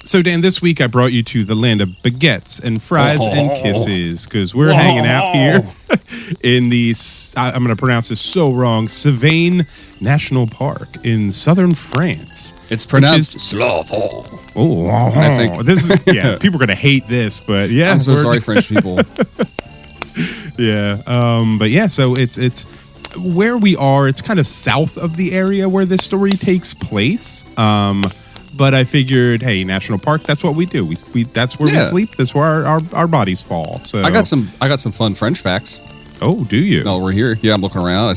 So, Dan, this week I brought you to the land of baguettes and fries and kisses because we're hanging out here in the, I'm going to pronounce this so wrong, Gévaudan National Park in southern France. It's pronounced Slovo. Oh, I think. This is, yeah, people are going to hate this, but yeah. I'm so sorry, French people. Yeah. But yeah, so it's where we are. It's kind of south of the area where this story takes place. But I figured, hey, national park, that's what we do. We that's where we sleep. That's where our bodies fall. So I got some fun French facts. Oh, do you? No, we're here. Yeah, I'm looking around.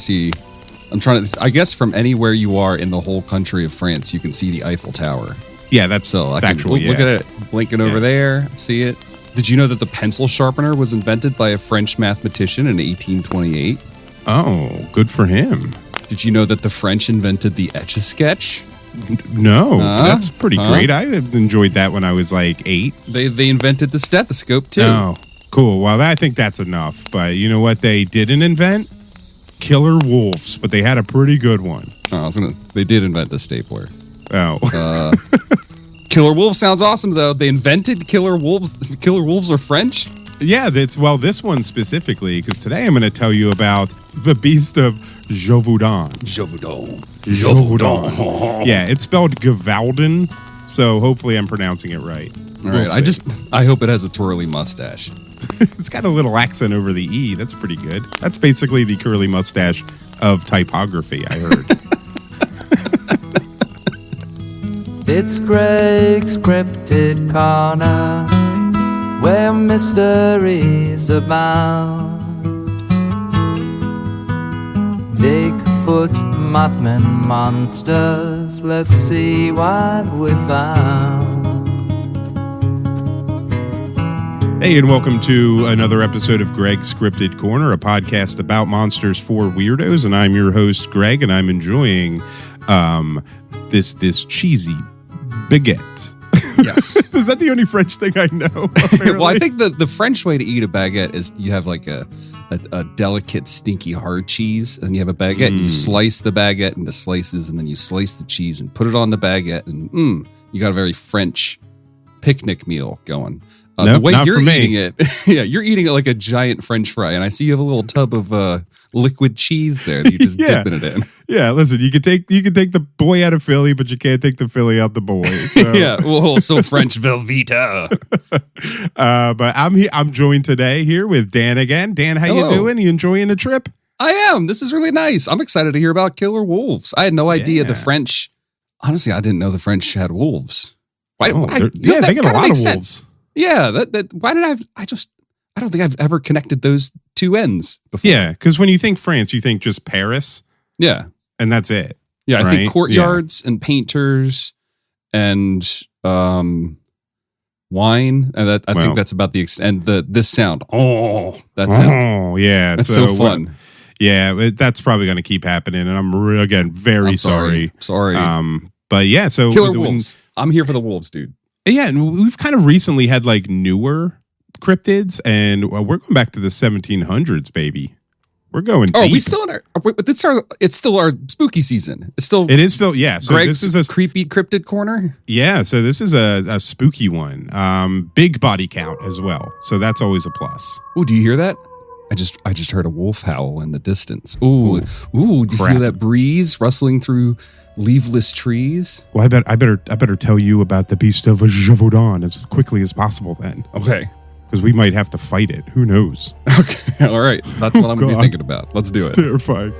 I'm trying to, I guess from anywhere you are in the whole country of France, you can see the Eiffel Tower. Yeah, that's factual. Look at it, blinking over there, see it. Did you know that the pencil sharpener was invented by a French mathematician in 1828? Oh, good for him. Did you know that the French invented the Etch-a-Sketch? No, that's pretty great. I enjoyed that when I was like 8. They invented the stethoscope too. Oh, cool. Well, I think that's enough. But you know what they didn't invent? Killer wolves, but they had a pretty good one. Oh, they did invent the stapler. Oh. Killer wolf sounds awesome though. They invented killer wolves. Killer wolves are French? Yeah, this one specifically, because today I'm going to tell you about the Beast of Gévaudan. Gévaudan. Yeah, it's spelled Gévaudan, so hopefully I'm pronouncing it right. All right, I hope it has a twirly mustache. It's got a little accent over the E. That's pretty good. That's basically the curly mustache of typography, I heard. It's Greg's Cryptid Corner, where mysteries abound. Bigfoot, Mothman, monsters, let's see what we found. Hey, and welcome to another episode of Greg's Cryptid Corner, a podcast about monsters for weirdos. And I'm your host, Greg, and I'm enjoying this cheesy baguette. Yes. Is that the only French thing I know? Well, I think the French way to eat a baguette is you have like a delicate, stinky hard cheese, and you have a baguette, and you slice the baguette into slices, and then you slice the cheese and put it on the baguette, and you got a very French picnic meal going. Nope, the way not you're for me. eating it, yeah, you're eating it like a giant French fry, and I see you have a little tub of liquid cheese there that you just dipping it in. Yeah, listen, you can take the boy out of Philly, but you can't take the Philly out the boy. So. Yeah, well, so French Velveeta. But I'm joined today here with Dan again. Dan, how you doing? You enjoying the trip? I am. This is really nice. I'm excited to hear about killer wolves. I had no idea the French. Honestly, I didn't know the French had wolves. They got a lot of wolves. Yeah, why did I don't think I've ever connected those two ends before. Yeah, because when you think France, you think just Paris. Yeah. And that's it. Yeah, right? I think courtyards and painters and wine. And I think that's about the extent. This sound. Oh, that sound. Oh, yeah. That's so fun. Yeah, that's probably going to keep happening. And I'm, again, very sorry. Sorry. But yeah, so. Killer wolves. I'm here for the wolves, dude. Yeah, and we've kind of recently had like newer cryptids, and we're going back to the 1700s, baby. We're going deep. We still in our, it's still our spooky season. It is still, yeah. So Greg's this is a creepy cryptid corner. Yeah, so this is a spooky one. Big body count as well. So that's always a plus. Oh, do you hear that? I just heard a wolf howl in the distance. Ooh, do you feel that breeze rustling through leafless trees? Well, I better tell you about the Beast of Gévaudan as quickly as possible then. Okay. Because we might have to fight it. Who knows? Okay, all right. That's what I'm going to be thinking about. Let's do it. It's terrifying.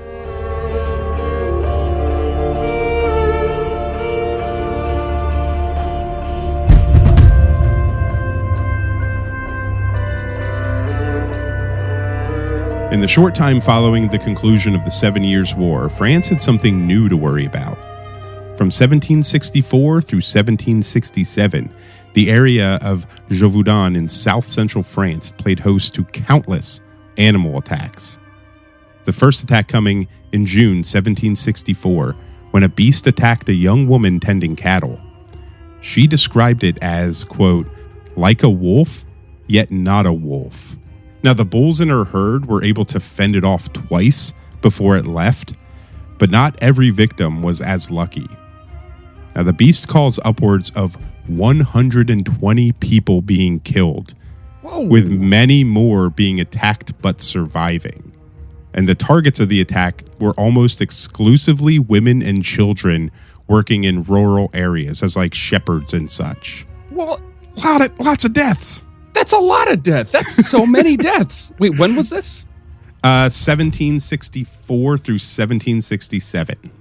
In the short time following the conclusion of the 7 Years' War, France had something new to worry about. From 1764 through 1767, the area of Gévaudan in south-central France played host to countless animal attacks. The first attack coming in June 1764, when a beast attacked a young woman tending cattle. She described it as, quote, like a wolf, yet not a wolf. Now, the bulls in her herd were able to fend it off twice before it left, but not every victim was as lucky. Now, the beast caused upwards of 120 people being killed, with many more being attacked but surviving. And the targets of the attack were almost exclusively women and children working in rural areas as like shepherds and such. Well, lots of deaths. That's a lot of death. That's so many deaths. Wait, when was this? 1764 through 1767.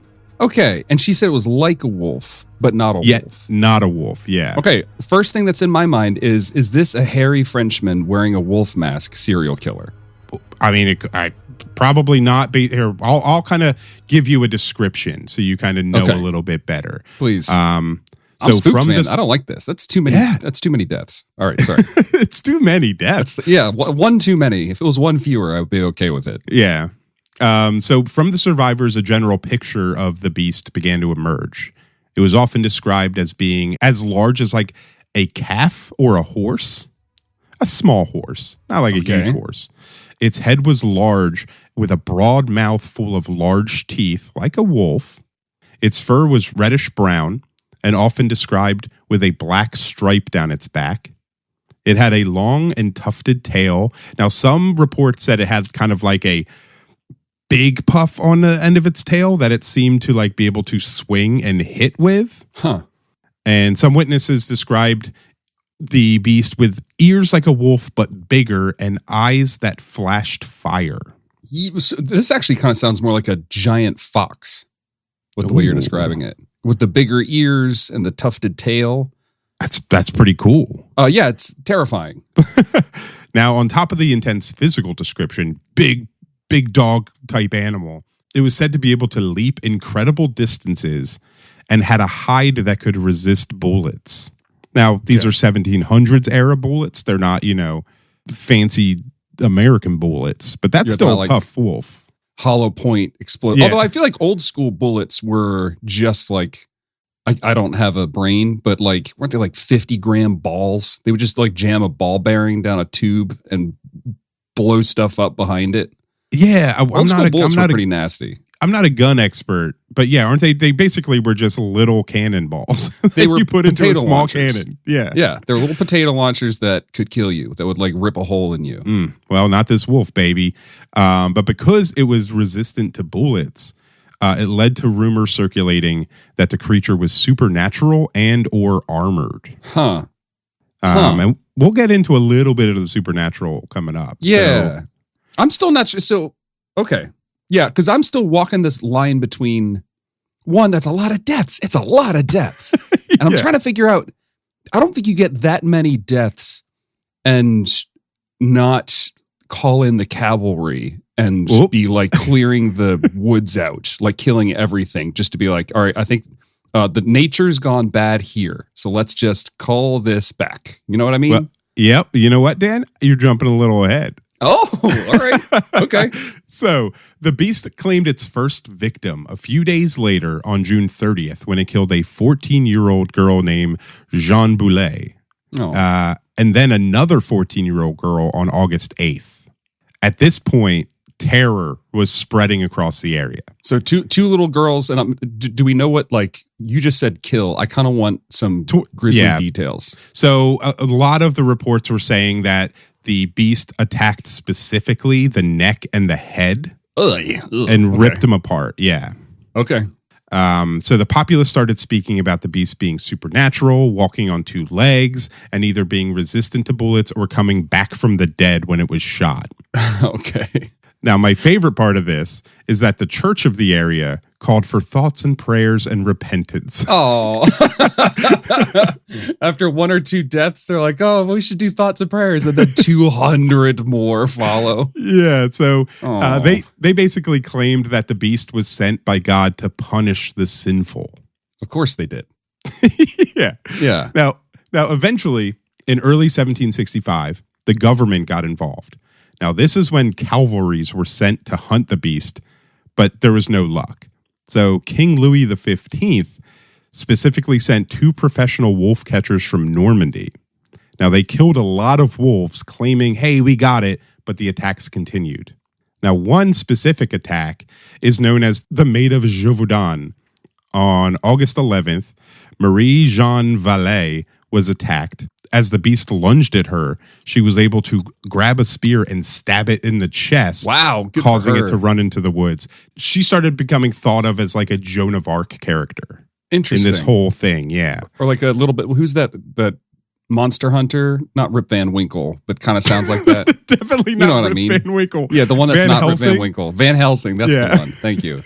Okay, and she said it was like a wolf, but not a wolf. Not a wolf, yeah. Okay, first thing that's in my mind is this a hairy Frenchman wearing a wolf mask serial killer? I mean, I probably not be here. I'll kind of give you a description so you kind of know a little bit better. Please. So spooked, from man. I don't like this. That's too many. Yeah. That's too many deaths. All right, sorry. It's too many deaths. One too many. If it was one fewer, I would be okay with it. Yeah. So from the survivors, a general picture of the beast began to emerge. It was often described as being as large as like a calf or a horse, a small horse, not like a huge horse. Its head was large with a broad mouth full of large teeth like a wolf. Its fur was reddish brown and often described with a black stripe down its back. It had a long and tufted tail. Now, some reports said it had kind of like a big puff on the end of its tail that it seemed to like be able to swing and hit with. And some witnesses described the beast with ears like a wolf but bigger and eyes that flashed fire. This actually kind of sounds more like a giant fox with the way you're describing it, with the bigger ears and the tufted tail. That's pretty cool. Yeah, it's terrifying. Now, on top of the intense physical description, big dog type animal, it was said to be able to leap incredible distances and had a hide that could resist bullets. Now, these are 1700s era bullets. They're not, fancy American bullets, but that's still a tough wolf. Hollow point explode. Yeah. Although I feel like old school bullets were just like, I don't have a brain, but like, weren't they like 50-gram balls? They would just like jam a ball bearing down a tube and blow stuff up behind it. Yeah, I'm not pretty nasty. I'm not a gun expert, but yeah, aren't they? They basically were just little cannonballs. They were you put into a small launchers. cannon. Yeah, they're little potato launchers that could kill you. That would like rip a hole in you. Well, not this wolf, baby. But because it was resistant to bullets, it led to rumors circulating that the creature was supernatural and or armored. And we'll get into a little bit of the supernatural coming up. Yeah. So, I'm still not sure. So, okay. Yeah, because I'm still walking this line between, one, that's a lot of deaths. It's a lot of deaths. And I'm trying to figure out, I don't think you get that many deaths and not call in the cavalry and be like clearing the woods out, like killing everything, just to be like, all right, I think the nature's gone bad here. So let's just call this back. You know what I mean? Well, yep. You know what, Dan? You're jumping a little ahead. Oh, all right. Okay. So the beast claimed its first victim a few days later on June 30th when it killed a 14-year-old girl named Jeanne Boulet. And then another 14-year-old girl on August 8th. At this point, terror was spreading across the area. So two little girls, and do we know what, like, you just said kill. I kind of want some grisly details. So a lot of the reports were saying that the beast attacked specifically the neck and the head and ripped them apart. Yeah. Okay. So the populace started speaking about the beast being supernatural, walking on two legs, and either being resistant to bullets or coming back from the dead when it was shot. Okay. Now, my favorite part of this is that the church of the area called for thoughts and prayers and repentance. Oh. After one or two deaths, they're like, oh, we should do thoughts and prayers. And then 200 more follow. Yeah. So they basically claimed that the beast was sent by God to punish the sinful. Of course they did. Yeah. Yeah. Now, eventually, in early 1765, the government got involved. Now, this is when cavalries were sent to hunt the beast, but there was no luck. So King Louis XV specifically sent 2 professional wolf catchers from Normandy. Now, they killed a lot of wolves, claiming, hey, we got it, but the attacks continued. Now, one specific attack is known as the Beast of Gévaudan. On August 11th, Marie-Jeanne Vallée was attacked. As the beast lunged at her, she was able to grab a spear and stab it in the chest. Wow, good causing for her. it to run into the woods. She started becoming thought of as like a Joan of Arc character. Interesting. In this whole thing, yeah. Or like a little bit, who's that monster hunter? Not Rip Van Winkle, but kind of sounds like that. Definitely not you know what Rip I mean? Van Winkle. Yeah, the one that's Van not Helsing? Rip Van Winkle. Van Helsing, that's Yeah. the one. Thank you.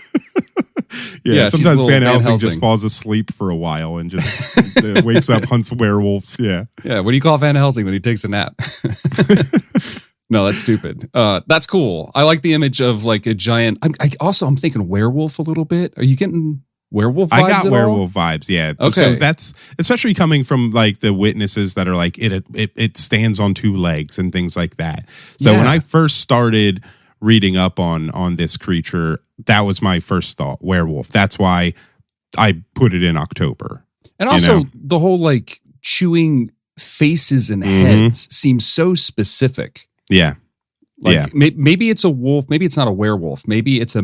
Yeah, she's sometimes little Van Van Helsing Helsing. just falls asleep for a while and just wakes up, hunts werewolves. Yeah. Yeah, what do you call Van Helsing when he takes a nap? No, that's stupid. That's cool. I like the image of like a giant. I'm thinking werewolf a little bit. Are you getting werewolf vibes I got at werewolf vibes, yeah. Okay. So that's especially coming from like the witnesses that are like it stands on two legs and things like that. So when Yeah. I first started reading up on this creature, that was my first thought, werewolf. That's why I put it in October. And also know? the whole like chewing faces and Mhm. heads seems so specific. Yeah. Like Yeah. maybe it's a wolf. Maybe it's not a werewolf. Maybe it's a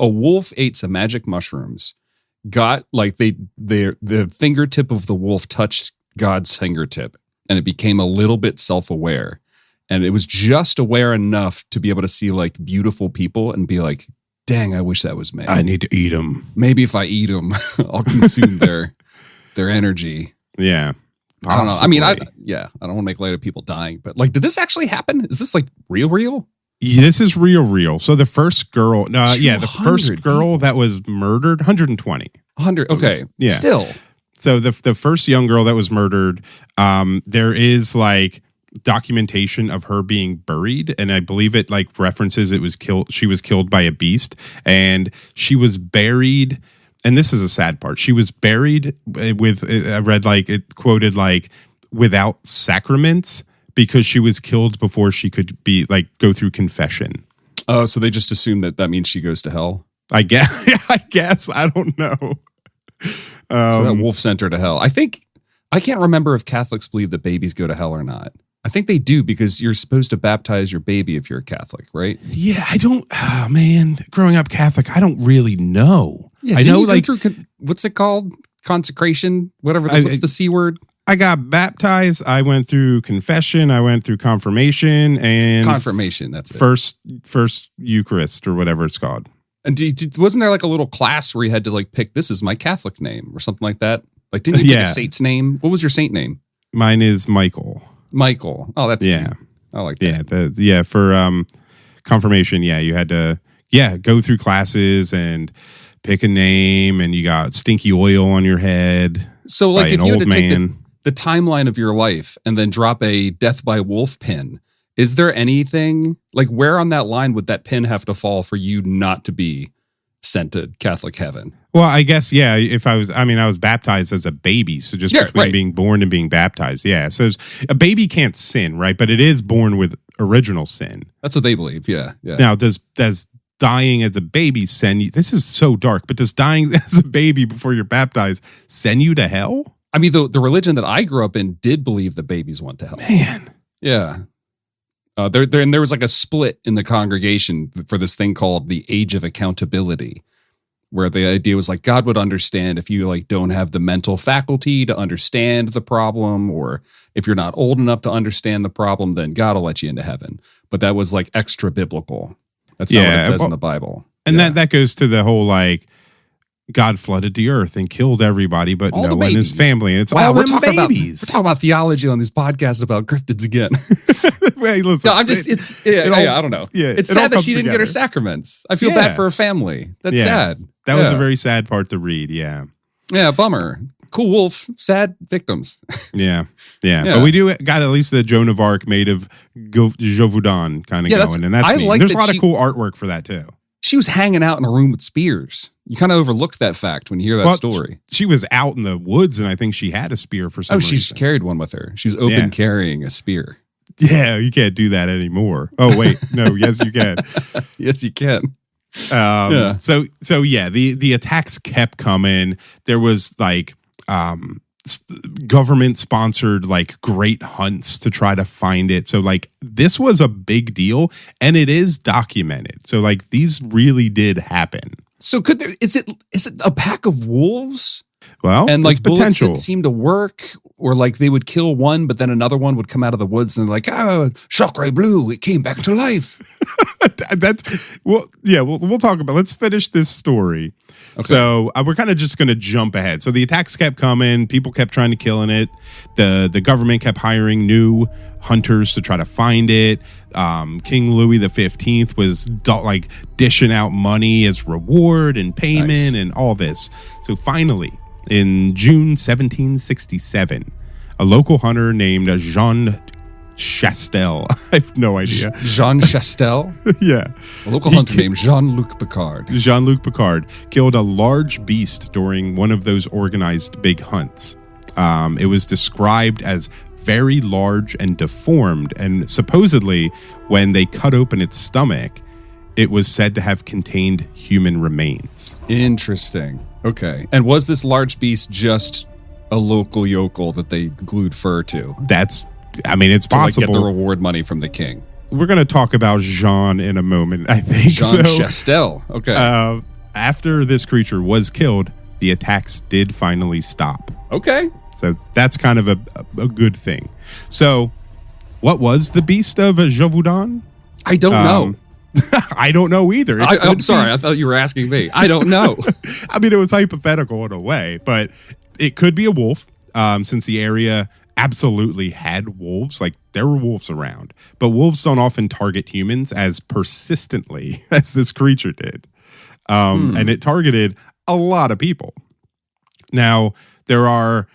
wolf ate some magic mushrooms. Got like the fingertip of the wolf touched God's fingertip, and it became a little bit self-aware, and it was just aware enough to be able to see like beautiful people and be like, "Dang, I wish that was me. I need to eat them. Maybe if I eat them, I'll consume their energy." Yeah. I don't know. I mean, I Possibly. don't want to make light of people dying, but like, did this actually happen? Is this like real? This is real. So the first girl, the first 200 girl that was murdered, 120. 100. Okay. Yeah. Still. So the first young girl that was murdered, there is like documentation of her being buried, and I believe it like references it was killed. She was killed by a beast, and she was buried. And this is a sad part. She was buried with, I read like it quoted like without sacraments because she was killed before she could be like go through confession. Oh, so they just assume that means she goes to hell. I guess. I don't know. So that wolf sent her to hell. I can't remember if Catholics believe that babies go to hell or not. I think they do because you're supposed to baptize your baby if you're a Catholic, right? Yeah, I don't. Oh man, growing up Catholic, I don't really know. Yeah, I didn't know you go like through what's it called? Consecration, whatever. What's the C word? I got baptized. I went through confession. I went through confirmation and Confirmation. That's it. first Eucharist or whatever it's called. And wasn't there like a little class where you had to like pick this is my Catholic name or something like that? Like, didn't you pick Yeah. a saint's name? What was your saint name? Mine is Michael. Michael. Oh, that's Yeah. cute. I like that. Yeah. For confirmation, yeah, you had to go through classes and pick a name, and you got stinky oil on your head. So, like, by if an you had old to take man. the timeline of your life and then drop a death by wolf pin, is there anything like where on that line would that pin have to fall for you not to be sent to Catholic heaven? Well, I guess, yeah, if I was baptized as a baby. So just between being born and being baptized. Yeah. So a baby can't sin, right? But it is born with original sin. That's what they believe. Yeah. Yeah. Now, does dying as a baby send you, this is so dark, but does dying as a baby before you're baptized send you to hell? I mean, the religion that I grew up in did believe that babies went to hell. Man. Yeah. There was like a split in the congregation for this thing called the age of accountability, where the idea was like God would understand if you like don't have the mental faculty to understand the problem, or if you're not old enough to understand the problem, then God will let you into heaven. But that was like extra biblical. That's not what it says in the Bible. And that goes to the whole like God flooded the earth and killed everybody, but All the Noah and his babies. family. And it's Wow, all we're them talking babies. about theology on these podcasts about cryptids again. Hey, listen, No, I'm just, I don't know. Yeah, It's it all sad that comes she didn't get her together. sacraments. I feel Yeah. bad for her family. That's Yeah. sad. That was a very sad part to read. Yeah. Yeah, bummer. Cool wolf, sad victims. Yeah. Yeah. But we do got at least the Joan of Arc made of Gévaudan kind of Yeah, that's- going. And that's I neat. like There's a that lot she- of cool artwork for that too. She was hanging out in a room with spears. You kind of overlooked that fact when you hear that Well, story. She was out in the woods and I think she had a spear for some Oh, reason. she's carried one with her. She's open Yeah. carrying a spear. Yeah, you can't do that anymore. Oh, wait. No, yes, you can. Yes, you can. Yeah. So yeah, the attacks kept coming. There was like government sponsored like great hunts to try to find it. So like this was a big deal and it is documented. So like these really did happen. So is it a pack of wolves Well, And like it's bullets potential. didn't seem to work, or like they would kill one, but then another one would come out of the woods and they're like, Chakra Blue, it came back to life. That's well, yeah. We'll talk about. Let's finish this story. Okay. So we're kind of just going to jump ahead. So the attacks kept coming. People kept trying to kill it. The government kept hiring new hunters to try to find it. King Louis XV was like dishing out money as reward and payment and all this. So finally, in June 1767, a local hunter named Jean Chastel. I have no idea. Jean Chastel? Yeah. A local hunter named Jean-Luc Picard. Jean-Luc Picard killed a large beast during one of those organized big hunts. It was described as very large and deformed, and supposedly when they cut open its stomach, it was said to have contained human remains. Interesting. Okay. And was this large beast just a local yokel that they glued fur to? It's possible. To get the reward money from the king. We're going to talk about Jean in a moment, I think. Jean Chastel. Okay. After this creature was killed, the attacks did finally stop. Okay. So that's kind of a good thing. So what was the Beast of Gévaudan? I don't know. I don't know either. I'm sorry. I thought you were asking me. I don't know. It was hypothetical in a way, but it could be a wolf, since the area absolutely had wolves. Like, there were wolves around, but wolves don't often target humans as persistently as this creature did. And it targeted a lot of people. Now, there are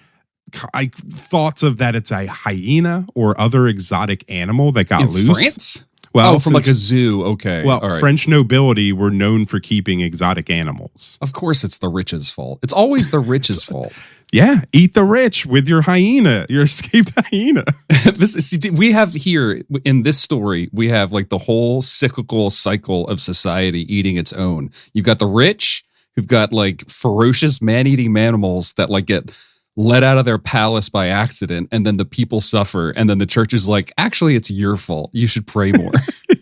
thoughts of that it's a hyena or other exotic animal that got loose. France? Well, from like a zoo. Okay. Well, all right. French nobility were known for keeping exotic animals. Of course, it's the rich's fault. It's always the rich's fault. Yeah, eat the rich with your hyena, your escaped hyena. We have here in this story, we have like the whole cyclical cycle of society eating its own. You've got the rich who've got like ferocious man-eating animals that like get let out of their palace by accident, and then the people suffer, and then the church is like, actually, it's your fault. You should pray more.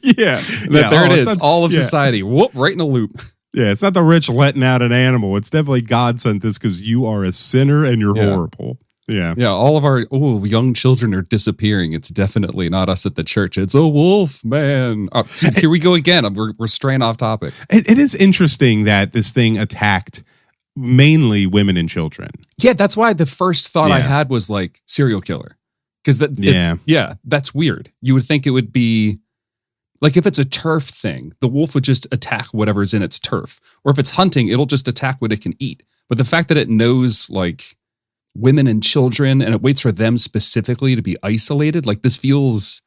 Yeah. There it is. All of society. Whoop, right in a loop. Yeah, it's not the rich letting out an animal. It's definitely God sent this because you are a sinner and you're horrible. Yeah. Yeah, all of our young children are disappearing. It's definitely not us at the church. It's a wolf, man. See, here we go again. We're straying off topic. It is interesting that this thing attacked mainly women and children. Yeah, that's why the first thought I had was like serial killer. Because that's weird. You would think it would be like if it's a turf thing, the wolf would just attack whatever's in its turf. Or if it's hunting, it'll just attack what it can eat. But the fact that it knows like women and children and it waits for them specifically to be isolated, like this feels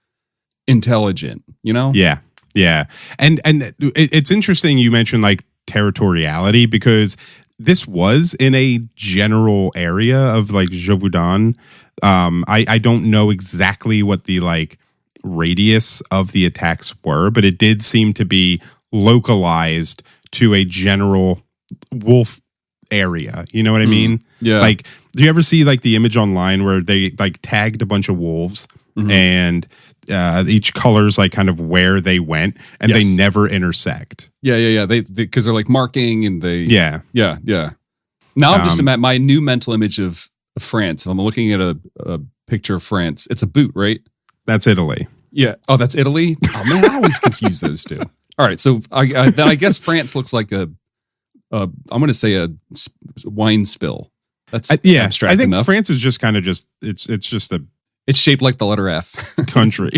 intelligent, you know? Yeah. Yeah. And it's interesting you mentioned like territoriality, because this was in a general area of like Gévaudan. I don't know exactly what the like radius of the attacks were, but it did seem to be localized to a general wolf area. You know what I mean? Yeah. Like, do you ever see like the image online where they like tagged a bunch of wolves and each color's like kind of where they went and they never intersect? Yeah. They because they're like marking and they. Yeah. Now I'm just my new mental image of France. If I'm looking at a picture of France, it's a boot, right? That's Italy. Yeah. Oh, that's Italy? Oh, man, I always confuse those two. All right. So I guess France looks like I'm going to say a wine spill. That's abstract I think enough. France is just kind of it's just a... It's shaped like the letter F. country.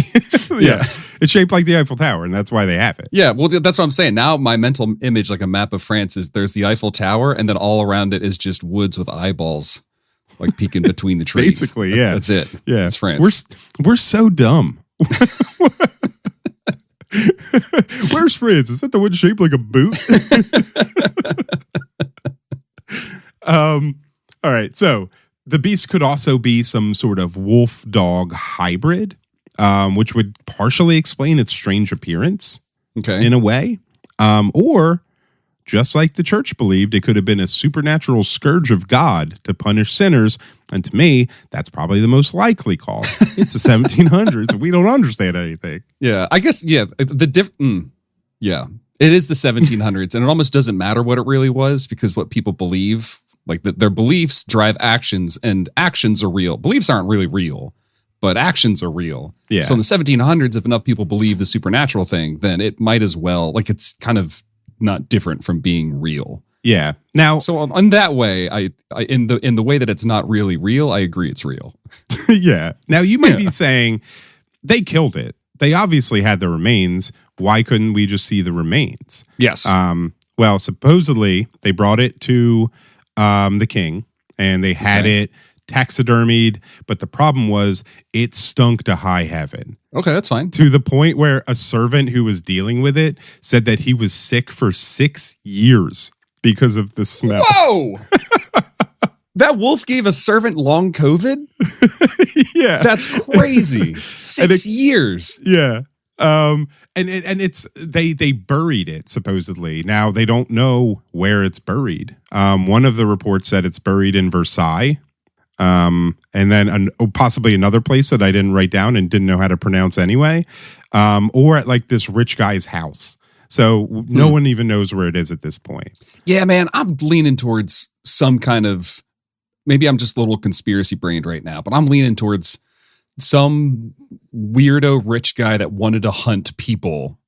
Yeah. It's shaped like the Eiffel Tower, and that's why they have it. Yeah. Well, that's what I'm saying. Now my mental image, like a map of France, is there's the Eiffel Tower, and then all around it is just woods with eyeballs, like peeking between the trees. Basically, yeah. That's it. Yeah. It's France. We're so dumb. Where's France? Is that the one shaped like a boot? All right. So the beast could also be some sort of wolf dog hybrid, which would partially explain its strange appearance in a way. Or just like the church believed, it could have been a supernatural scourge of God to punish sinners. And to me, that's probably the most likely cause. It's the 1700s. And we don't understand anything. Yeah, I guess, yeah. Yeah, it is the 1700s. And it almost doesn't matter what it really was, because what people believe Like their beliefs drive actions, and actions are real. Beliefs aren't really real, but actions are real. Yeah. So in the 1700s, if enough people believe the supernatural thing, then it might as well, like, it's kind of not different from being real. Yeah. Now, so on that way, I in the way that it's not really real, I agree it's real. yeah. Now you might be saying they killed it. They obviously had the remains. Why couldn't we just see the remains? Yes. Well, supposedly they brought it to the king, and they had it taxidermied, but the problem was it stunk to high heaven. Okay, that's fine. To the point where a servant who was dealing with it said that he was sick for 6 years because of the smell. Whoa! That wolf gave a servant long COVID? Yeah. That's crazy. 6 years. Yeah. And it's they buried it supposedly. Now they don't know where it's buried. One of the reports said it's buried in Versailles. And then possibly another place that I didn't write down and didn't know how to pronounce anyway. Or at like this rich guy's house. So no one even knows where it is at this point. Yeah, man, I'm leaning towards some kind of, maybe I'm just a little conspiracy brained right now, but I'm leaning towards some weirdo rich guy that wanted to hunt people,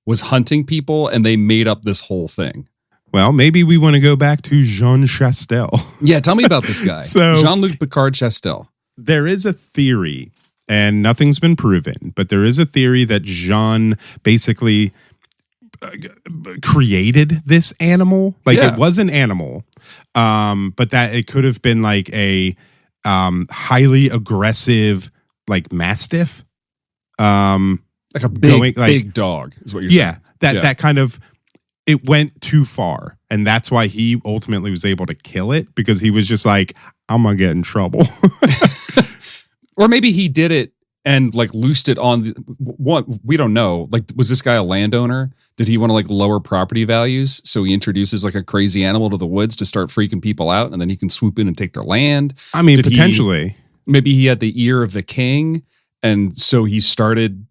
was hunting people, and they made up this whole thing. Well, maybe we want to go back to Jean Chastel. Yeah, tell me about this guy. So, Jean-Luc Picard Chastel. There is a theory, and nothing's been proven, but there is a theory that Jean basically created this animal. Like it was an animal, but that it could have been like a highly aggressive, like mastiff. Like a big dog is what you're saying. That kind of, it went too far. And that's why he ultimately was able to kill it, because he was just like, I'm going to get in trouble. Or maybe he did it and like loosed it on what we don't know. Like, was this guy a landowner? Did he want to like lower property values? So he introduces like a crazy animal to the woods to start freaking people out, and then he can swoop in and take their land. I mean, potentially. Maybe he had the ear of the king, and so he started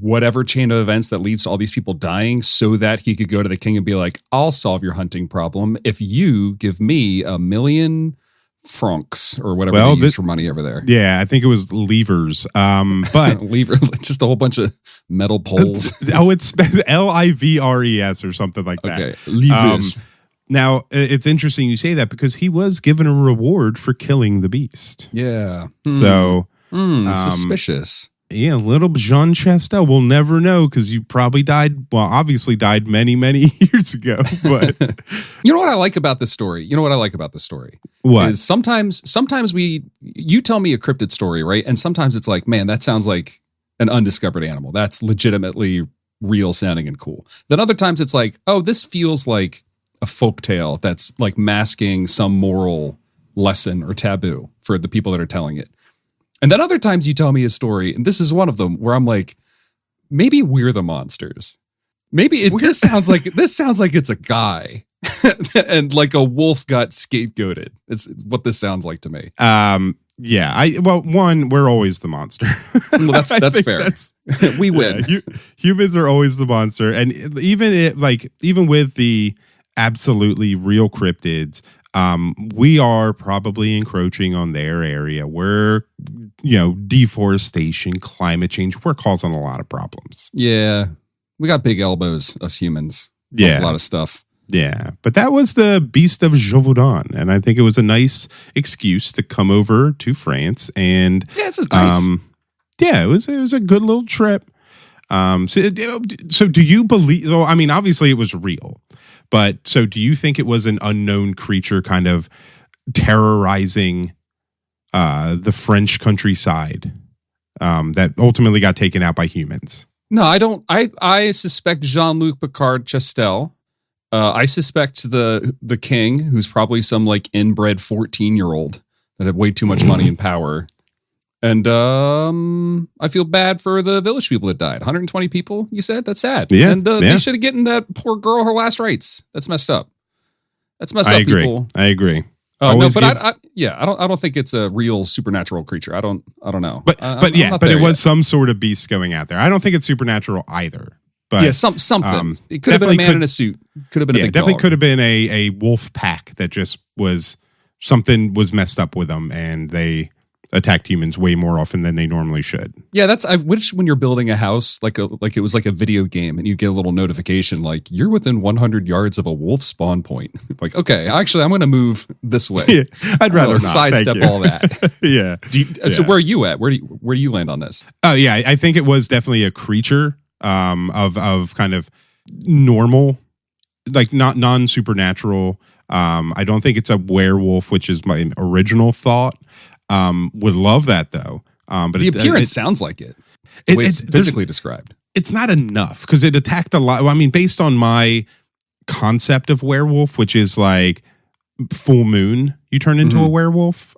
whatever chain of events that leads to all these people dying so that he could go to the king and be like, I'll solve your hunting problem if you give me 1 million francs or whatever they use for money over there. Yeah, I think it was levers. But lever, just a whole bunch of metal poles. It's LIVRES or something like that. Okay, levers. Now, it's interesting you say that, because he was given a reward for killing the beast. Yeah. So suspicious. Yeah, little Jean Chastel. We'll never know, because you probably died. Well, obviously died many, many years ago. But you know what I like about this story? What? Is sometimes you tell me a cryptid story, right? And sometimes it's like, man, that sounds like an undiscovered animal. That's legitimately real sounding and cool. Then other times it's like, oh, this feels like a folktale that's like masking some moral lesson or taboo for the people that are telling it. And then other times you tell me a story, and this is one of them, where I'm like, maybe we're the monsters. Maybe this sounds like it's a guy, and like a wolf got scapegoated. It's what this sounds like to me. Yeah. We're always the monster. Well, that's fair. We win. Yeah, humans are always the monster, and even with the absolutely real cryptids, we are probably encroaching on their area. We're, deforestation, climate change. We're causing a lot of problems. Yeah. We got big elbows, us humans. Yeah. A lot of stuff. Yeah. But that was the Beast of Gévaudan. And I think it was a nice excuse to come over to France. And yeah, this is nice. Yeah, it was a good little trip. So do you believe, well, I mean, obviously it was real, but so do you think it was an unknown creature kind of terrorizing the French countryside that ultimately got taken out by humans? No, I don't. I suspect Jean-Luc Picard Chastel. I suspect the king, who's probably some like inbred 14-year-old that had way too much money and power. And I feel bad for the village people that died. 120 people, you said? That's sad. Yeah. And they should have given that poor girl her last rites. That's messed up. That's messed up, people. I agree. No, but I don't think it's a real supernatural creature. I don't know. But it was some sort of beast going out there. I don't think it's supernatural either. But yeah, something. It could have been a man in a suit. Could have been a big definitely dog. could have been a wolf pack that just something was messed up with them, and they attacked humans way more often than they normally should. Yeah, I wish when you're building a house, like it was like a video game, and you get a little notification like you're within 100 yards of a wolf spawn point. Like, okay, actually, I'm going to move this way. Yeah, I'd rather not sidestep all that. Yeah. So where are you at? Where do you land on this? Oh yeah, I think it was definitely a creature of kind of normal, like not non-supernatural. I don't think it's a werewolf, which is my original thought. Would love that though. But the appearance sounds like it. The way it's physically described. It's not enough because it attacked a lot. Well, I mean, based on my concept of werewolf, which is like full moon, you turn into a werewolf.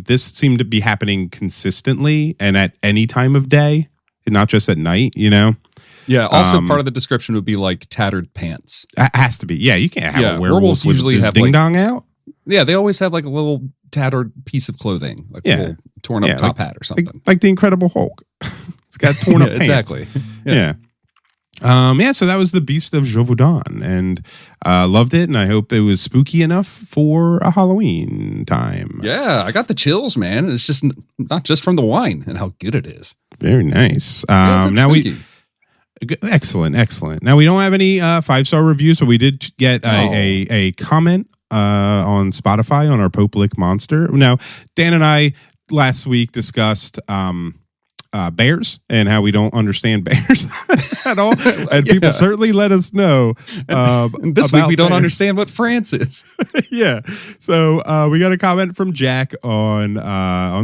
This seemed to be happening consistently and at any time of day, and not just at night, you know? Yeah. Also, part of the description would be like tattered pants. It has to be. Yeah, you can't have a werewolf werewolves with usually his have ding dong out. Yeah, they always have like a little tattered piece of clothing, like a little torn up top hat or something. Like the Incredible Hulk. It's got torn up pants. Exactly. Yeah. So that was the Beast of Gévaudan, and loved it, and I hope it was spooky enough for a Halloween time. Yeah, I got the chills, man. It's just not just from the wine and how good it is. Very nice. Now Excellent. Now we don't have any 5-star reviews, but we did get a comment on Spotify on our Popelik Monster. Now, Dan and I last week discussed bears and how we don't understand bears at all. And people certainly let us know. And this week we don't understand what France is. Yeah. So we got a comment from Jack on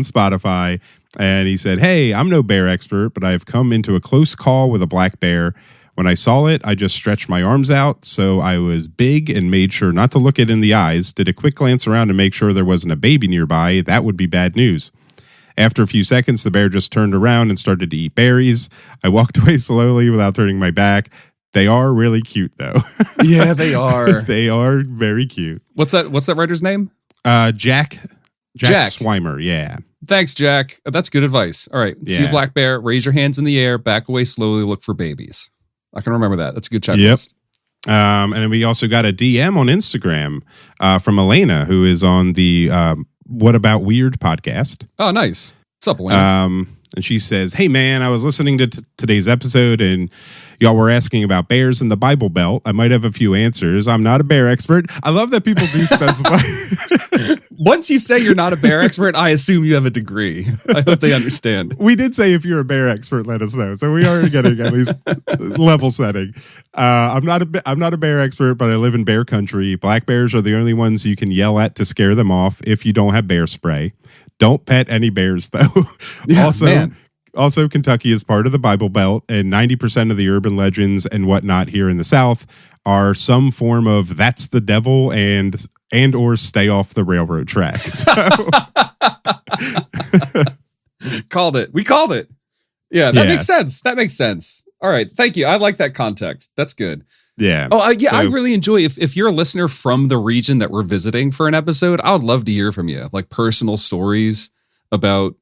Spotify, and he said, "Hey, I'm no bear expert, but I've come into a close call with a black bear. When I saw it, I just stretched my arms out, so I was big and made sure not to look it in the eyes. Did a quick glance around to make sure there wasn't a baby nearby. That would be bad news. After a few seconds, the bear just turned around and started to eat berries. I walked away slowly without turning my back. They are really cute, though." Yeah, they are. They are very cute. What's that writer's name? Jack Swimer. Yeah. Thanks, Jack. That's good advice. All right. See a black bear, raise your hands in the air, back away slowly, look for babies. I can remember that. That's a good checklist. Yep. And then we also got a DM on Instagram from Elena, who is on the What About Weird podcast. Oh, nice. What's up, Elena? And she says, "Hey, man, I was listening to today's episode, and y'all were asking about bears in the Bible Belt. I might have a few answers. I'm not a bear expert." I love that people do specify. Once you say you're not a bear expert, I assume you have a degree. I hope they understand. We did say if you're a bear expert, let us know. So we are getting at least level setting. I'm not a bear expert, but I live in bear country. Black bears are the only ones you can yell at to scare them off if you don't have bear spray. Don't pet any bears, though. Yeah, Also, Kentucky is part of the Bible Belt, and 90% of the urban legends and whatnot here in the South are some form of "that's the devil" and or "stay off the railroad track." So. Called it. We called it. Yeah, that makes sense. All right. Thank you. I like that context. That's good. Yeah. Oh, I really enjoy if you're a listener from the region that we're visiting for an episode, I would love to hear from you. Like personal stories about,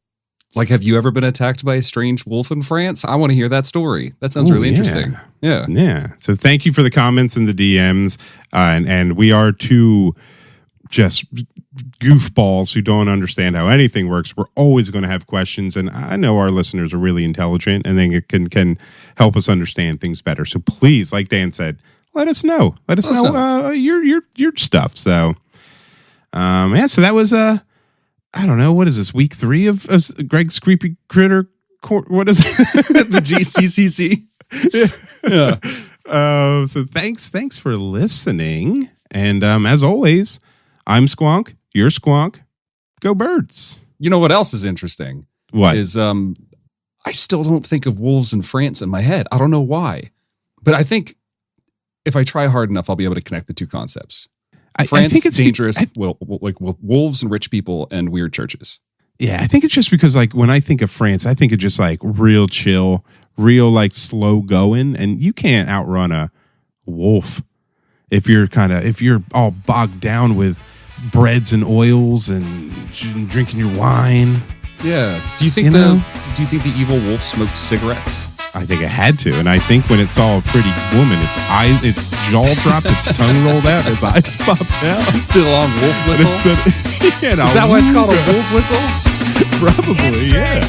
like, have you ever been attacked by a strange wolf in France? I want to hear that story. That sounds really interesting. Yeah. Yeah. So thank you for the comments and the DMs. And we are two just goofballs who don't understand how anything works. We're always going to have questions, and I know our listeners are really intelligent and they can help us understand things better. So please, like Dan said, let us know. Let us know your stuff. So so that was I don't know, what is this, week 3 of Greg's Creepy Critter? What is it? The GCCC. Yeah. So thanks for listening, and as always, I'm Squonk. You're Squonk. Go Birds. You know what else is interesting? What? Is I still don't think of wolves in France in my head. I don't know why. But I think if I try hard enough, I'll be able to connect the two concepts. France, I think it's dangerous, like wolves and rich people and weird churches. Yeah, I think it's just because, like, when I think of France, I think of just like real chill, real like slow going, and you can't outrun a wolf if you're all bogged down with breads and oils and drinking your wine. Yeah. Do you think the evil wolf smokes cigarettes? I think it had to, and I think when it saw a pretty woman, its jaw dropped, its tongue rolled out, its eyes popped out. The long wolf whistle. Is that why it's called a wolf whistle? Probably, yeah.